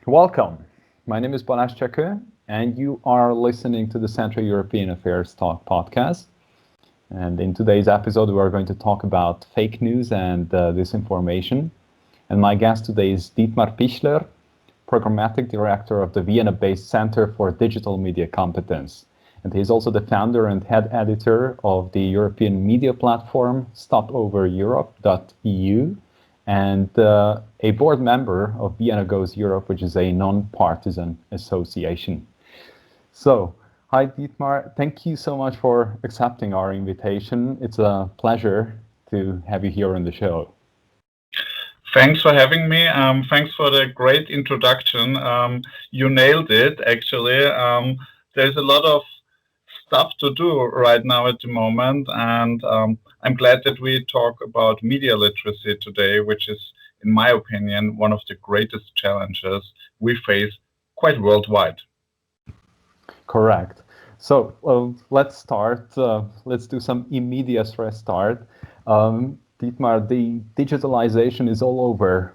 Welcome. My name is Balázs Csekő, and you are listening to the Central European Affairs Talk podcast. And in today's episode, we are going to talk about fake news and disinformation. And my guest today is Dietmar Pichler, Programmatic Director of the Vienna-based Center for Digital Media Competence. And he's also the founder and head editor of the European media platform StopOverEurope.eu and a board member of Vienna Goes Europe, which is a non-partisan association. So, hi Dietmar, thank you so much for accepting our invitation. It's a pleasure to have you here on the show. Thanks for having me. Thanks for the great introduction. You nailed it, actually. There's a lot of stuff to do right now at the moment, and I'm glad that we talk about media literacy today, which is, in my opinion, one of the greatest challenges we face quite worldwide. Correct. So let's start. Let's do some immediate restart. Dietmar, the digitalization is all over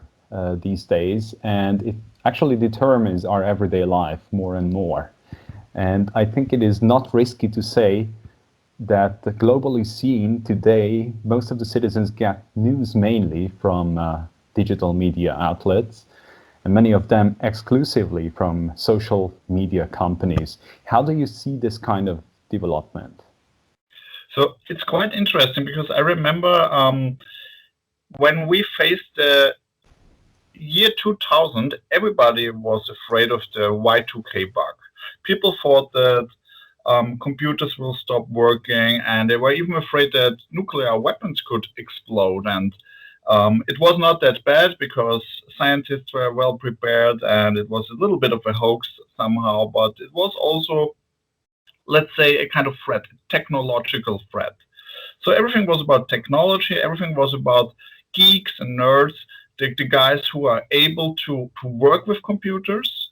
these days, and it actually determines our everyday life more and more. And I think it is not risky to say that globally seen today, most of the citizens get news mainly from digital media outlets, and many of them exclusively from social media companies. How do you see this kind of development? So it's quite interesting because I remember when we faced the year 2000, everybody was afraid of the Y2K bug. People thought that computers will stop working, and they were even afraid that nuclear weapons could explode. And it was not that bad because scientists were well prepared, and it was a little bit of a hoax somehow, but it was also, let's say, a kind of threat, a technological threat. So everything was about technology, everything was about geeks and nerds, the guys who are able to work with computers,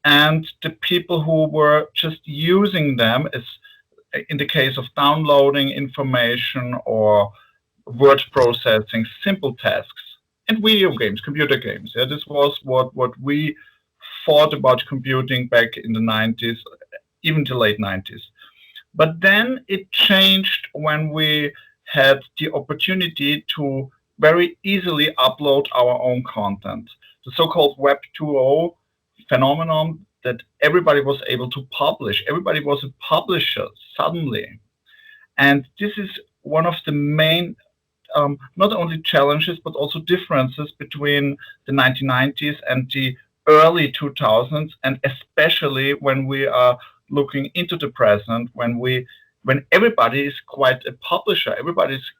and the people who were just using them as, in the case of downloading information or word processing, simple tasks, and video games, computer games. Yeah, this was what we thought about computing back in the 90s, even the late 90s. But then it changed when we had the opportunity to very easily upload our own content. The so-called Web 2.0 phenomenon that everybody was able to publish. Everybody was a publisher suddenly. And this is one of the main, not only challenges, but also differences between the 1990s and the early 2000s, and especially when we are looking into the present, when everybody is quite a publisher, everybody is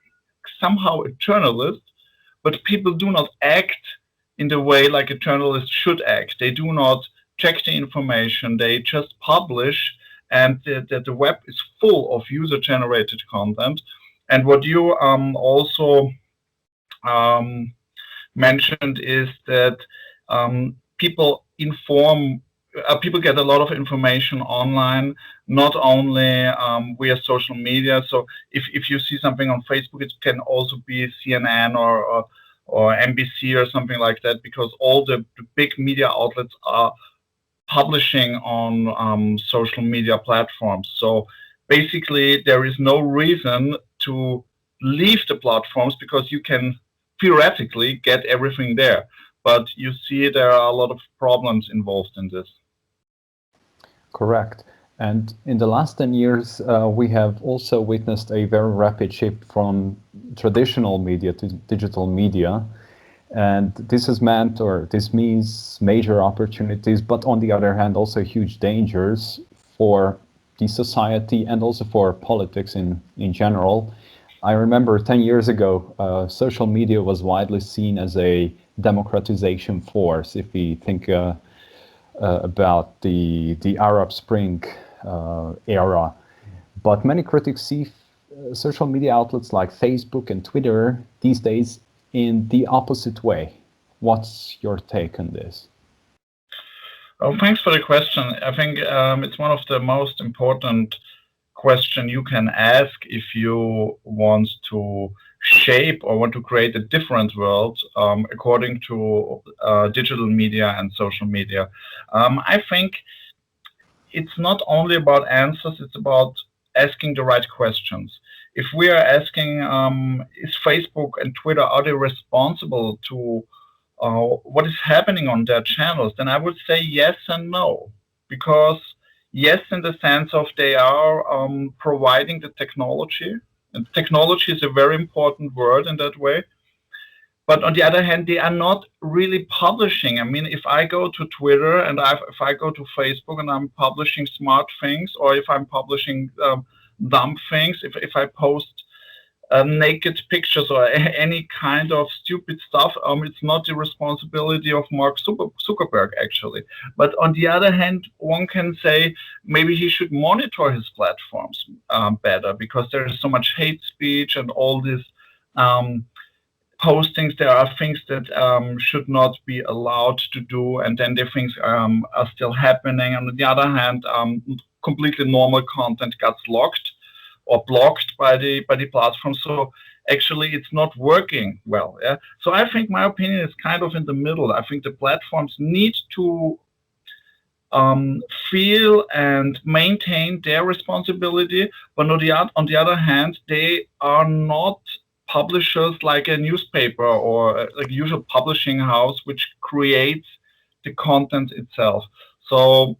somehow a journalist, but people do not act in the way like a journalist should act. They do not check the information, they just publish, and the web is full of user-generated content. And what you also mentioned is that people get a lot of information online, not only via social media. So if you see something on Facebook, it can also be CNN or NBC or something like that, because all the big media outlets are publishing on social media platforms. So basically, there is no reason to leave the platforms because you can theoretically get everything there. But you see there are a lot of problems involved in this. Correct. And in the last 10 years, we have also witnessed a very rapid shift from traditional media to digital media. And this has meant, or this means, major opportunities, but on the other hand, also huge dangers for the society and also for politics in general. I remember 10 years ago, social media was widely seen as a democratization force. If we think about the Arab Spring era, but many critics see social media outlets like Facebook and Twitter these days in the opposite way. What's your take on this? Oh, thanks for the question. I think it's one of the most important question you can ask if you want to shape or want to create a different world according to digital media and social media. I think it's not only about answers, it's about asking the right questions. If we are asking, is Facebook and Twitter, are they responsible to what is happening on their channels, then I would say yes and no. Because yes, in the sense of they are providing the technology, and technology is a very important word in that way. But on the other hand, they are not really publishing. I mean, if I go to Twitter and if I go to Facebook and I'm publishing smart things, or if I'm publishing dumb things, if I post naked pictures or any kind of stupid stuff, it's not the responsibility of Mark Zuckerberg, actually. But on the other hand, one can say maybe he should monitor his platforms better, because there is so much hate speech and all these postings. There are things that should not be allowed to do, and then the things are still happening. And on the other hand, completely normal content gets locked or blocked by the platform. So actually it's not working well. Yeah. So I think my opinion is kind of in the middle. I think the platforms need to feel and maintain their responsibility, but on the other hand, they are not publishers like a newspaper or like a usual publishing house which creates the content itself. So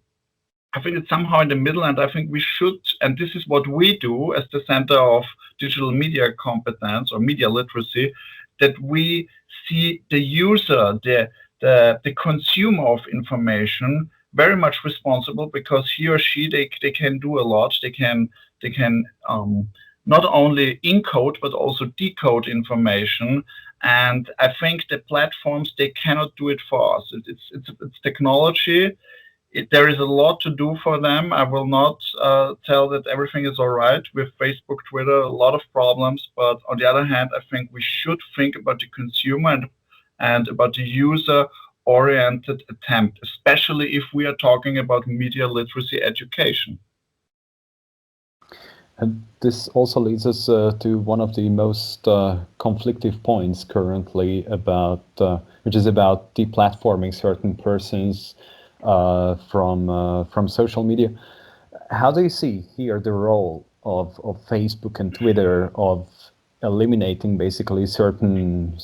I think it's somehow in the middle, and I think we should, and this is what we do as the Center of Digital Media Competence or Media Literacy, that we see the user, the consumer of information very much responsible, because he or she, they can do a lot. They can not only encode but also decode information. And I think the platforms, they cannot do it for us. It's technology. There is a lot to do for them. I will not tell that everything is all right with Facebook, Twitter, a lot of problems. But on the other hand, I think we should think about the consumer and about the user-oriented attempt, especially if we are talking about media literacy education. And this also leads us to one of the most conflictive points currently about, which is about deplatforming certain persons from social media. How do you see here the role of Facebook and Twitter of eliminating basically certain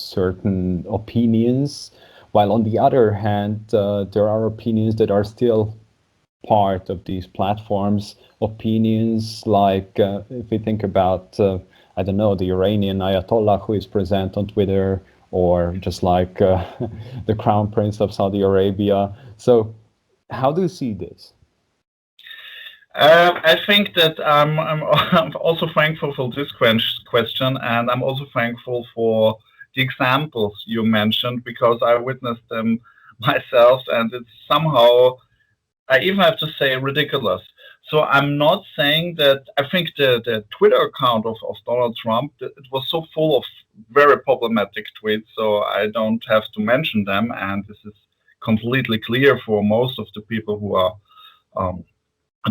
opinions, while on the other hand there are opinions that are still part of these platforms, opinions like if we think about I don't know, the Iranian Ayatollah who is present on Twitter, or just like the Crown Prince of Saudi Arabia. So how do you see this? I think that I'm also thankful for this question, and I'm also thankful for the examples you mentioned, because I witnessed them myself, and it's somehow, I even have to say, ridiculous. So I'm not saying that. I think the Twitter account of Donald Trump, it was so full of very problematic tweets, so I don't have to mention them, and this is completely clear for most of the people who are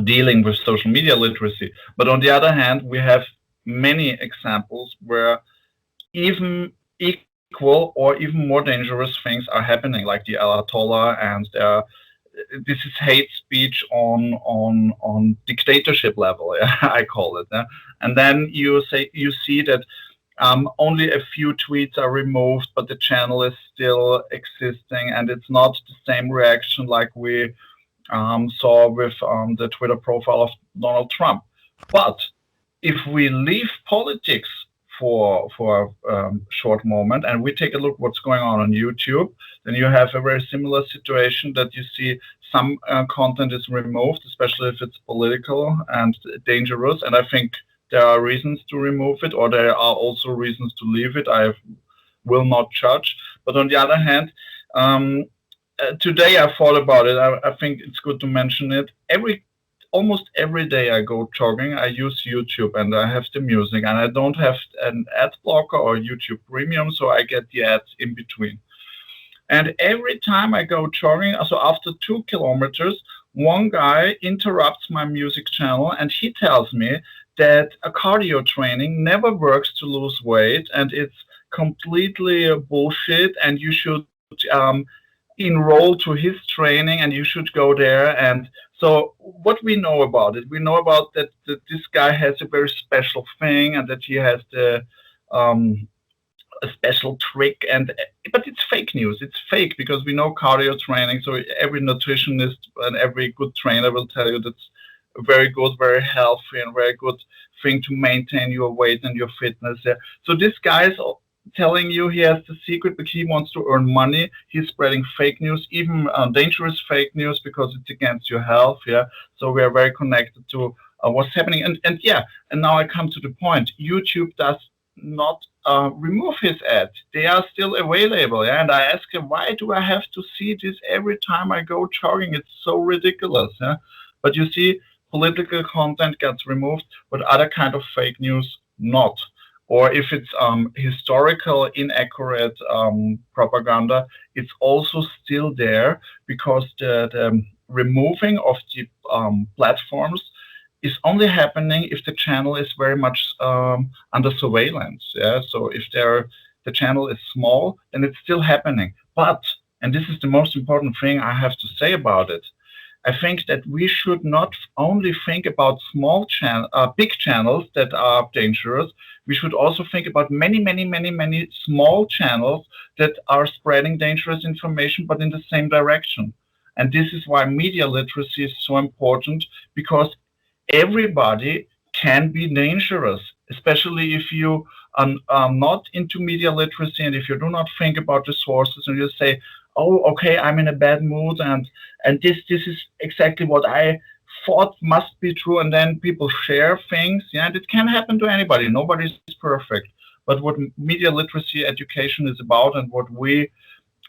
dealing with social media literacy. But on the other hand, we have many examples where even equal or even more dangerous things are happening, like the Ayatollah, and this is hate speech on dictatorship level, I call it. And then you see that only a few tweets are removed, but the channel is still existing, and it's not the same reaction like we saw with the Twitter profile of Donald Trump. But if we leave politics for a short moment and we take a look what's going on YouTube, then you have a very similar situation, that you see some content is removed, especially if it's political and dangerous. And I think there are reasons to remove it, or there are also reasons to leave it. I will not judge. But on the other hand, today I thought about it. I think it's good to mention it. Almost every day I go jogging, I use YouTube, and I have the music, and I don't have an ad blocker or YouTube Premium, so I get the ads in between. And every time I go jogging, so after 2 kilometers, one guy interrupts my music channel, and he tells me that a cardio training never works to lose weight, and it's completely bullshit, and you should enroll to his training and you should go there. And so what we know about it, we know about that this guy has a very special thing, and that he has the a special trick, but it's fake news. It's fake, because we know cardio training, so every nutritionist and every good trainer will tell you that's very good, very healthy, and very good thing to maintain your weight and your fitness. Yeah. So this guy is telling you he has the secret, but he wants to earn money. He's spreading fake news, even dangerous fake news, because it's against your health. Yeah. So we are very connected to what's happening. And now I come to the point. YouTube does not remove his ads. They are still available. Yeah? And I ask him, why do I have to see this every time I go jogging? It's so ridiculous. Yeah? But you see, political content gets removed, but other kind of fake news not. Or if it's historical inaccurate propaganda, it's also still there, because the removing of the platforms is only happening if the channel is very much under surveillance. Yeah, so if the channel is small, then it's still happening. But, and this is the most important thing I have to say about it, I think that we should not only think about big channels that are dangerous. We should also think about many small channels that are spreading dangerous information, but in the same direction. And this is why media literacy is so important, because everybody can be dangerous, especially if you are not into media literacy, and if you do not think about the sources, and you say, oh, okay, I'm in a bad mood, and this is exactly what I thought must be true, and then people share things. Yeah, and it can happen to anybody. Nobody's perfect. But what media literacy education is about, and what we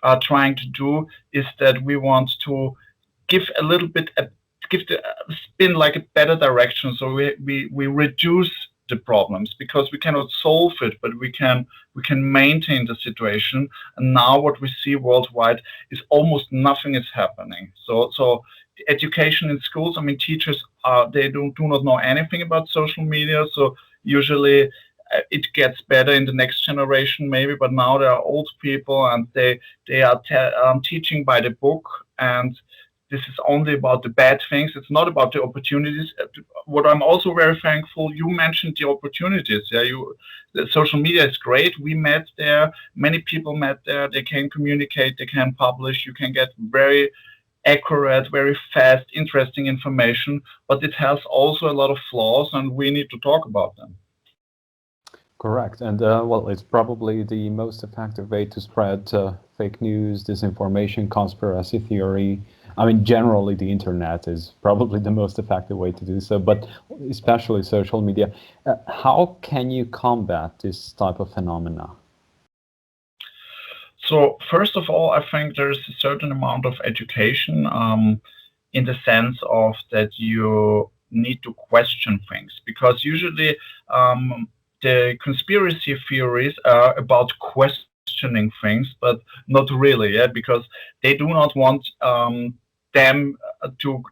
are trying to do, is that we want to give a little bit, give the spin like a better direction. So we reduce the problems, because we cannot solve it, but we can maintain the situation. And now what we see worldwide is almost nothing is happening. So education in schools, I mean, teachers they do not know anything about social media. So usually it gets better in the next generation maybe, but now there are old people, and they are teaching by the book, and this is only about the bad things. It's not about the opportunities. What I'm also very thankful, you mentioned the opportunities. Yeah, the social media is great. We met there. Many people met there. They can communicate. They can publish. You can get very accurate, very fast, interesting information. But it has also a lot of flaws, and we need to talk about them. Correct. And well, it's probably the most effective way to spread fake news, disinformation, conspiracy theory. I mean, generally, the internet is probably the most effective way to do so, but especially social media. How can you combat this type of phenomena? So, first of all, I think there's a certain amount of education in the sense of that you need to question things, because usually the conspiracy theories are about questioning things, but not really, yeah, because they do not want them to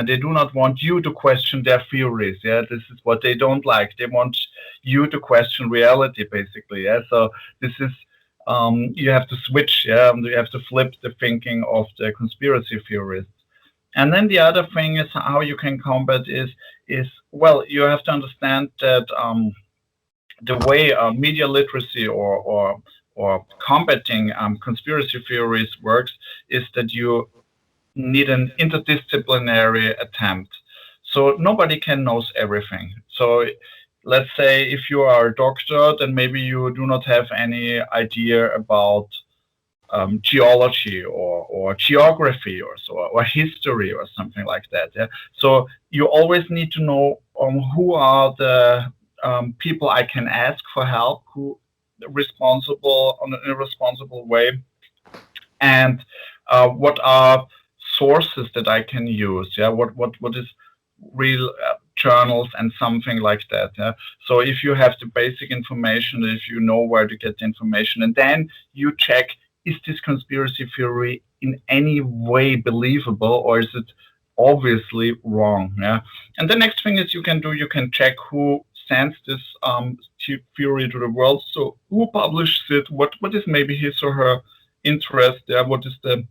they do not want you to question their theories. Yeah, this is what they don't like. They want you to question reality, basically. Yeah, so this is you have to switch. Yeah, you have to flip the thinking of the conspiracy theorists. And then the other thing is how you can combat is well, you have to understand that the way media literacy or combating conspiracy theories works is that you need an interdisciplinary attempt. So nobody can know everything. So let's say if you are a doctor, then maybe you do not have any idea about geology or geography or so, or history or something like that. Yeah? So you always need to know who are the people I can ask for help, who responsible in a responsible way, and what are sources that I can use. Yeah, what is real journals and something like that. Yeah? So if you have the basic information, if you know where to get the information, and then you check, is this conspiracy theory in any way believable, or is it obviously wrong. Yeah. And the next thing is you can check who sends this theory to the world. So who publishes it? What is maybe his or her interest there? What is the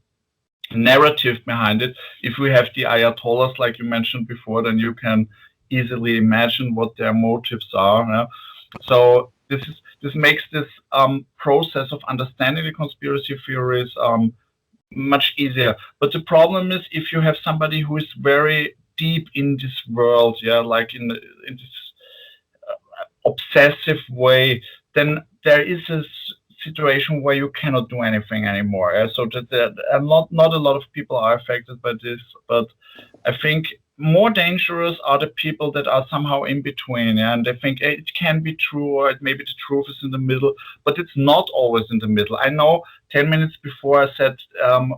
narrative behind it? If we have the Ayatollahs, like you mentioned before, then you can easily imagine what their motives are. Yeah? So this makes this process of understanding the conspiracy theories much easier. But the problem is if you have somebody who is very deep in this world, yeah, like in this obsessive way, then there is a situation where you cannot do anything anymore. Yeah? So that not a lot of people are affected by this, but I think more dangerous are the people that are somehow in between, yeah? And they think it can be true, or maybe the truth is in the middle, but it's not always in the middle. I know 10 minutes before I said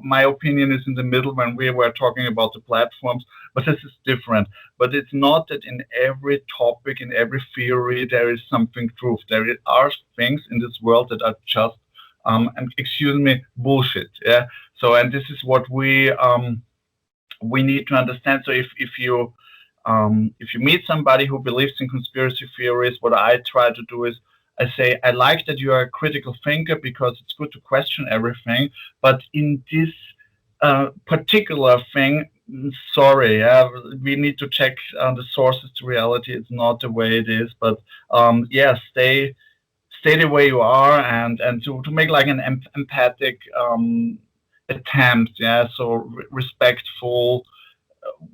my opinion is in the middle when we were talking about the platforms, but this is different. But it's not that in every topic, in every theory, there is something truth. There are things in this world that are just, and excuse me, bullshit. Yeah. So, and this is what we need to understand. So if you meet somebody who believes in conspiracy theories, what I try to do is I say, I like that you are a critical thinker because it's good to question everything. But in this particular thing, sorry, we need to check the sources to reality. It's not the way it is. But stay the way you are, and to make like an empathic attempt, yeah, so respectful,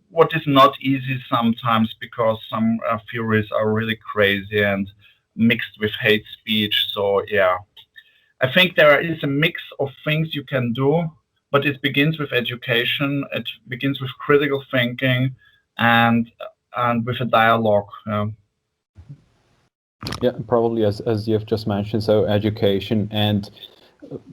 what is not easy sometimes because some theories are really crazy and mixed with hate speech. So yeah, I think there is a mix of things you can do, but it begins with education, it begins with critical thinking, and with a dialogue. Yeah, probably as you've just mentioned, so education, and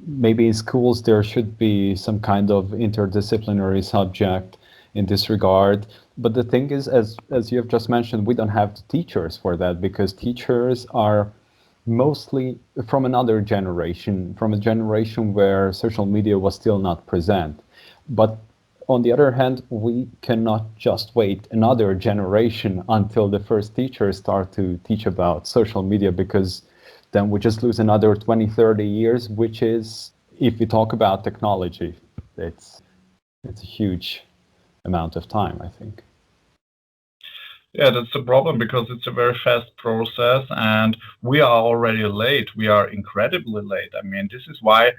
maybe in schools there should be some kind of interdisciplinary subject in this regard. But the thing is, as you have just mentioned, we don't have the teachers for that, because teachers are mostly from another generation, from a generation where social media was still not present. But on the other hand, we cannot just wait another generation until the first teachers start to teach about social media, because then we just lose another 20, 30 years, which is, if we talk about technology, it's a huge amount of time, I think. Yeah, that's the problem, because it's a very fast process and we are already late. We are incredibly late. I mean, this is why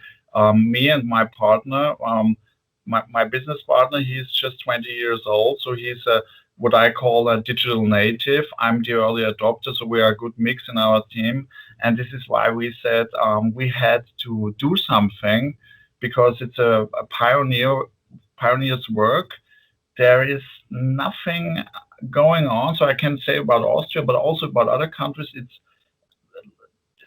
me and my partner, my business partner, he's just 20 years old. So he's what I call a digital native. I'm the early adopter, so we are a good mix in our team. And this is why we said we had to do something, because it's a pioneer's work. There is nothing going on. So I can say about Austria, but also about other countries,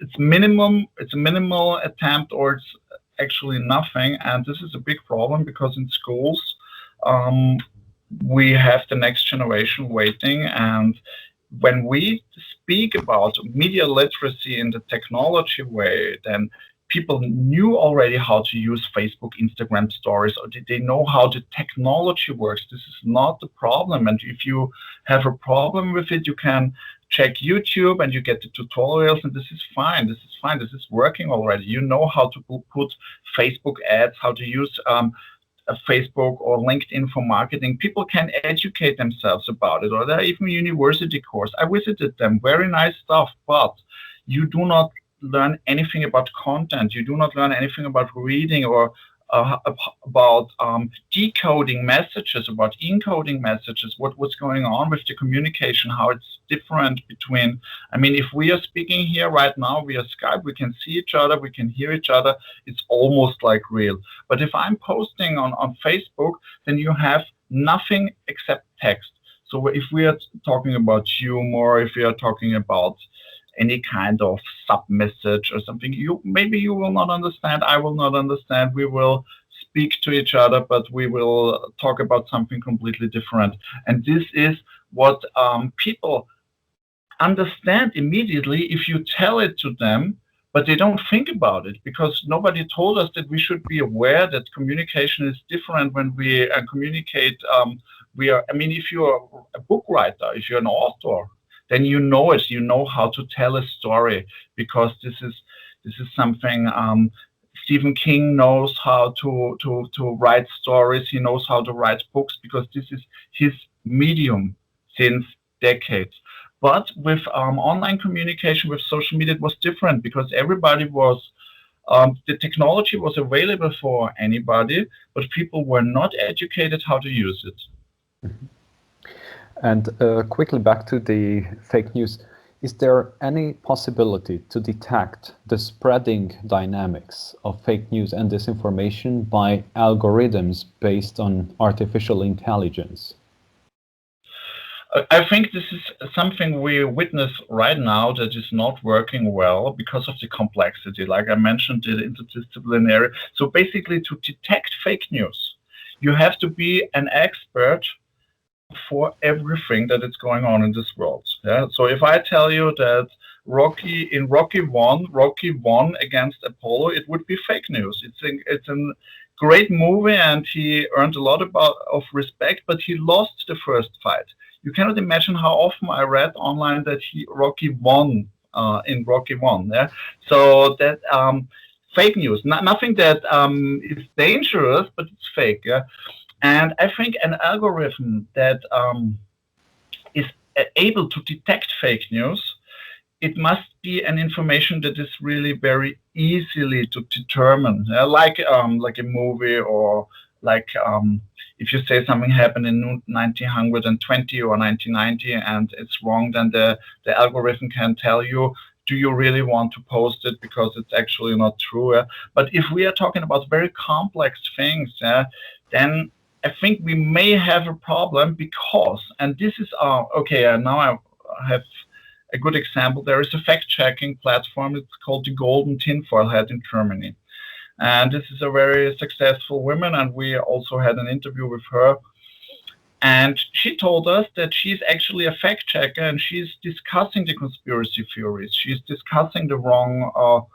it's minimum. It's a minimal attempt, or it's actually nothing. And this is a big problem, because in schools we have the next generation waiting. And when we speak about media literacy in the technology way, then people knew already how to use Facebook, Instagram stories, or they know how the technology works. This is not the problem. And if you have a problem with it, you can check YouTube and you get the tutorials, and this is fine. This is fine. This is working already. You know how to put Facebook ads, how to use Facebook or LinkedIn for marketing. People can educate themselves about it, or there are even university courses. I visited them, very nice stuff, but you do not learn anything about content. You do not learn anything about reading, or about decoding messages, about encoding messages, what's going on with the communication, how it's different between, I mean, if we are speaking here right now via Skype, we can see each other, we can hear each other, it's almost like real. But if I'm posting on Facebook, then you have nothing except text. So if we are talking about humor, if we are talking about any kind of sub-message or something, maybe you will not understand, I will not understand, we will speak to each other, but we will talk about something completely different. And this is what people understand immediately if you tell it to them, but they don't think about it, because nobody told us that we should be aware that communication is different when we communicate I mean, if you're a book writer, if you're an author, then you know it. You know how to tell a story, because this is something. Stephen King knows how to write stories. He knows how to write books, because this is his medium since decades. But with online communication, with social media, it was different, because everybody was, the technology was available for anybody, but people were not educated how to use it. And quickly back to the fake news. Is there any possibility to detect the spreading dynamics of fake news and disinformation by algorithms based on artificial intelligence? I think this is something we witness right now that is not working well because of the complexity. Like I mentioned, the interdisciplinary. So basically, to detect fake news, you have to be an expert for everything that is going on in this world. Yeah. So if I tell you that Rocky won against Apollo, it would be fake news. It's a great movie, and he earned a lot of respect, but he lost the first fight. You cannot imagine how often I read online that Rocky won in Rocky 1. Yeah. So that fake news, nothing that is dangerous, but it's fake. Yeah. And I think an algorithm that is able to detect fake news, it must be an information that is really very easily to determine, like a movie, or like if you say something happened in 1920 or 1990 and it's wrong, then the algorithm can tell you, do you really want to post it, because it's actually not true. But if we are talking about very complex things, then I think we may have a problem, because, and this is okay, now I have a good example. There is a fact-checking platform. It's called the Golden Tinfoil Hat in Germany. And this is a very successful woman, and we also had an interview with her. And she told us that she's actually a fact-checker, and she's discussing the conspiracy theories. She's discussing the wrong,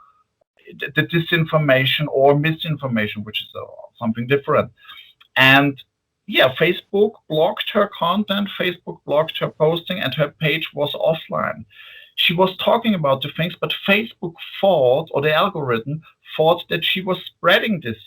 the disinformation or misinformation, which is something different. And yeah, Facebook blocked her content, Facebook blocked her posting, and her page was offline. She was talking about the things, but Facebook thought, or the algorithm thought, that she was spreading this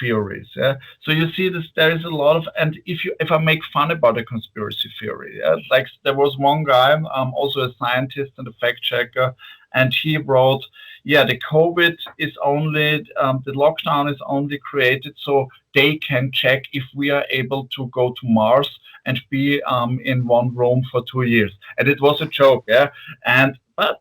theories. Yeah? So you see this, there is a lot of, and if I make fun about a conspiracy theory, like there was one guy, also a scientist and a fact checker, and he wrote, yeah, the COVID is only, the lockdown is only created so they can check if we are able to go to Mars and be in one room for 2 years. And it was a joke, yeah. But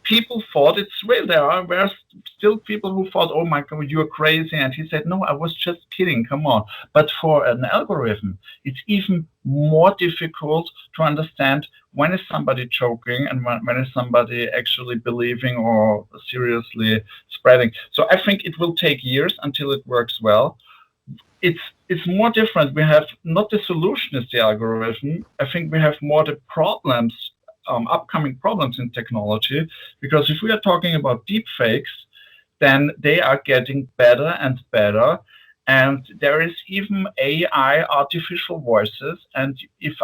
people thought it's real. There were still people who thought, oh my God, you're crazy. And he said, no, I was just kidding, come on. But for an algorithm, it's even more difficult to understand when is somebody joking and when is somebody actually believing or seriously spreading. So I think it will take years until it works well. It's more different. We have not the solution is the algorithm. I think we have more the problems, upcoming problems in technology, because if we are talking about deep fakes, then they are getting better and better. And there is even AI, artificial voices. And if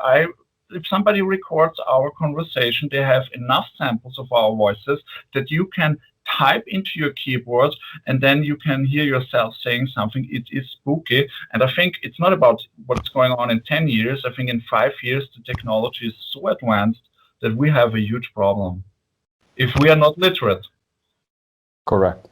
somebody records our conversation, they have enough samples of our voices that you can type into your keyboard, and then you can hear yourself saying something. It is spooky. And I think it's not about what's going on in 10 years. I think in 5 years, the technology is so advanced that we have a huge problem if we are not literate. Correct.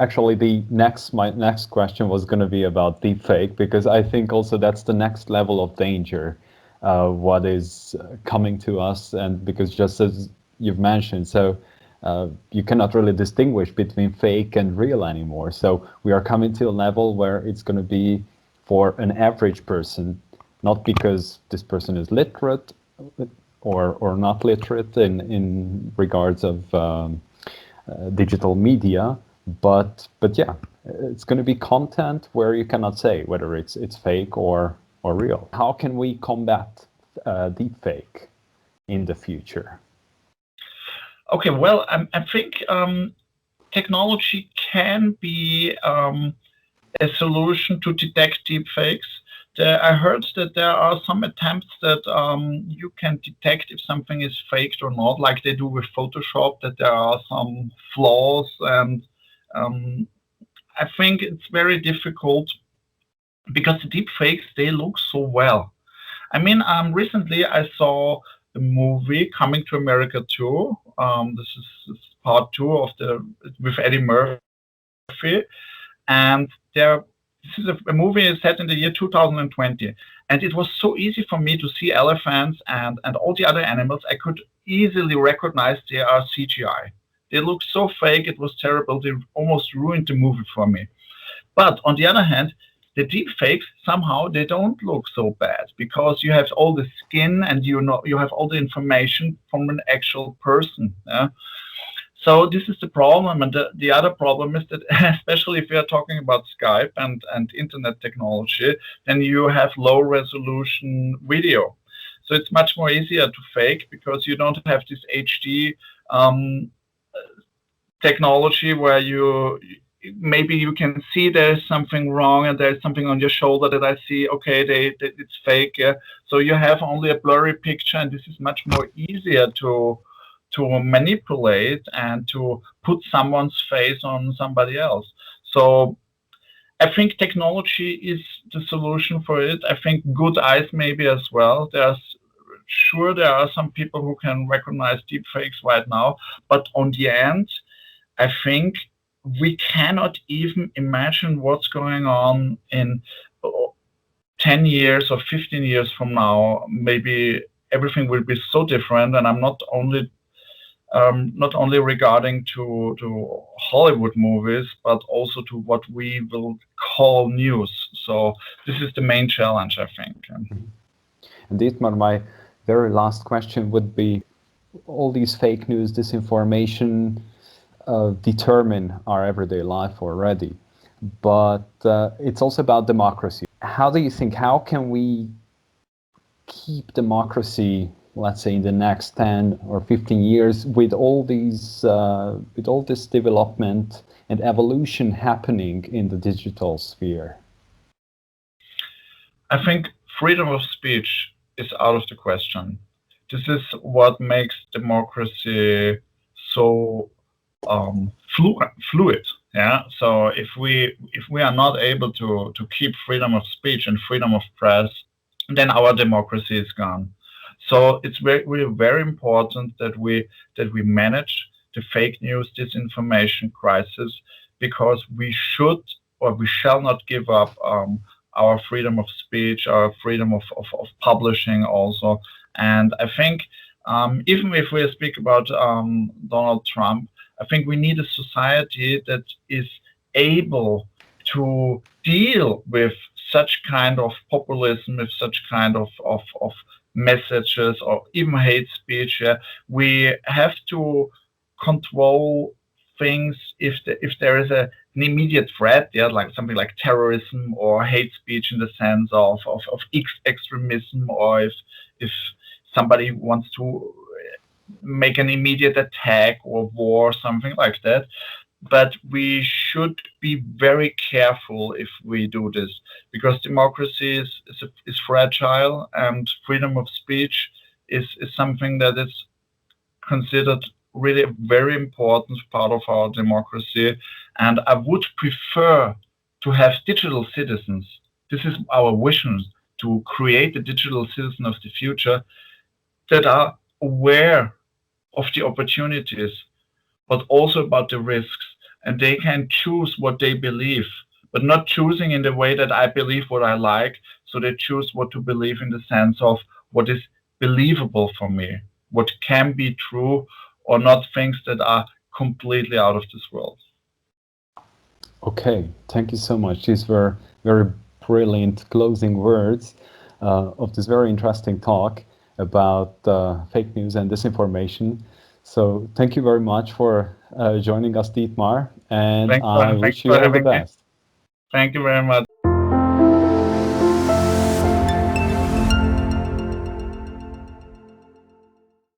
Actually, my next question was going to be about deepfake, because I think also that's the next level of danger, what is coming to us, and because just as you've mentioned, so you cannot really distinguish between fake and real anymore. So we are coming to a level where it's going to be for an average person, not because this person is literate or not literate in regards of digital media, but yeah, it's going to be content where you cannot say whether it's fake or real. How can we combat deepfake in the future? Okay, well, I think technology can be a solution to detect deepfakes. I heard that there are some attempts that you can detect if something is faked or not, like they do with Photoshop, that there are some flaws, and I think it's very difficult because the deep fakes, they look so well. I mean, recently I saw a movie Coming to America 2. This is part 2 of with Eddie Murphy, and this is a movie set in the year 2020, and it was so easy for me to see elephants and all the other animals. I could easily recognize they are CGI. They look so fake, it was terrible. They almost ruined the movie for me. But on the other hand, the deep fakes, somehow they don't look so bad because you have all the skin and you have all the information from an actual person. Yeah? So this is the problem, and the other problem is that, especially if we are talking about Skype and internet technology, then you have low resolution video. So it's much more easier to fake because you don't have this HD technology where maybe you can see there's something wrong and there's something on your shoulder that I see, okay, it's fake. Yeah? So you have only a blurry picture, and this is much more easier to manipulate and to put someone's face on somebody else. So I think technology is the solution for it. I think good eyes maybe as well. There are some people who can recognize deepfakes right now, but on the end, I think we cannot even imagine what's going on in 10 years or 15 years from now. Maybe everything will be so different, and I'm not only regarding to Hollywood movies, but also to what we will call news. So this is the main challenge, I think. And Dietmar, my very last question would be, all these fake news, disinformation determine our everyday life already, but it's also about democracy. How do you think, how can we keep democracy, let's say, in the next 10 or 15 years with all this development and evolution happening in the digital sphere? I think freedom of speech is out of the question. This is what makes democracy so fluid. Yeah. So if we are not able to keep freedom of speech and freedom of press, then our democracy is gone. So it's really very important that we manage the fake news, disinformation crisis, because we should or we shall not give up our freedom of speech, our freedom of publishing also. And I think even if we speak about Donald Trump, I think we need a society that is able to deal with such kind of populism, with such kind of messages or even hate speech. We have to control things if there is an immediate threat, like something like terrorism or hate speech in the sense of extremism, or if somebody wants to make an immediate attack or war, something like that. But we should be very careful if we do this, because democracy is fragile, and freedom of speech is something that is considered really a very important part of our democracy. And I would prefer to have digital citizens. This is our vision, to create a digital citizen of the future that are aware of the opportunities, but also about the risks, and they can choose what they believe, but not choosing in the way that I believe what I like. So they choose what to believe in the sense of what is believable for me, what can be true, or not things that are completely out of this world. Okay, thank you so much. These were very brilliant closing words of this very interesting talk about fake news and disinformation. So thank you very much for joining us, Dietmar, and I wish you all the best. Thank you very much.